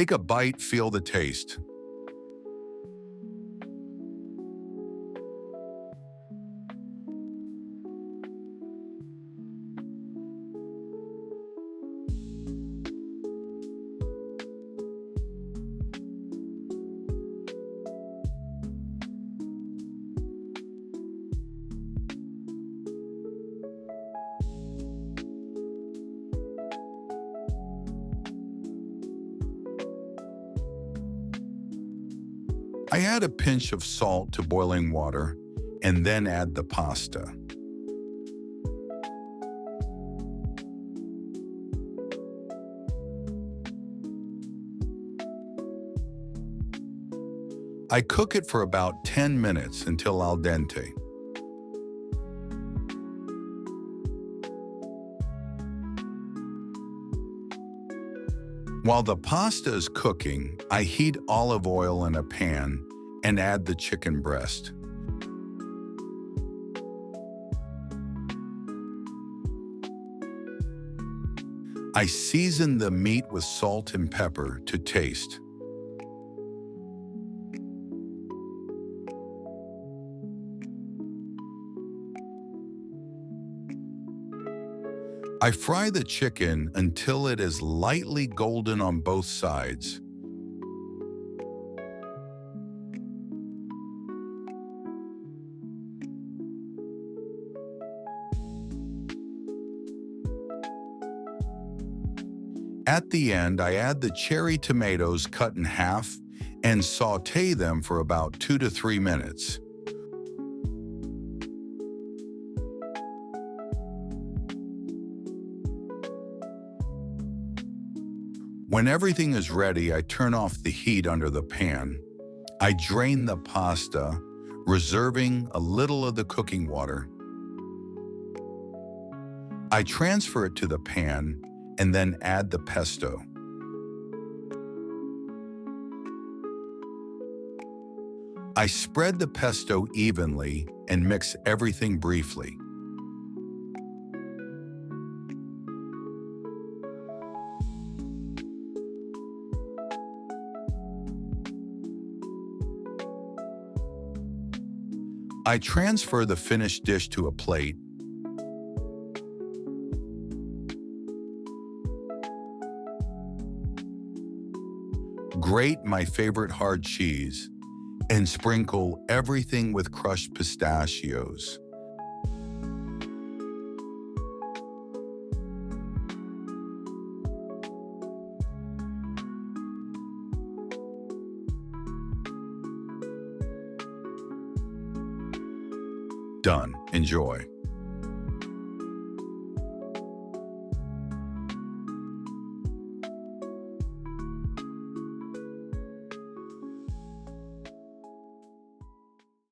Take a bite, feel the taste. I add a pinch of salt to boiling water and then add the pasta. I cook it for about 10 minutes until al dente. While the pasta is cooking, I heat olive oil in a pan and add the chicken breast. I season the meat with salt and pepper to taste. I fry the chicken until it is lightly golden on both sides. At the end, I add the cherry tomatoes cut in half and sauté them for about 2 to 3 minutes. When everything is ready, I turn off the heat under the pan. I drain the pasta, reserving a little of the cooking water. I transfer it to the pan and then add the pesto. I spread the pesto evenly and mix everything briefly. I transfer the finished dish to a plate. Grate my favorite hard cheese and sprinkle everything with crushed pistachios. Done. Enjoy.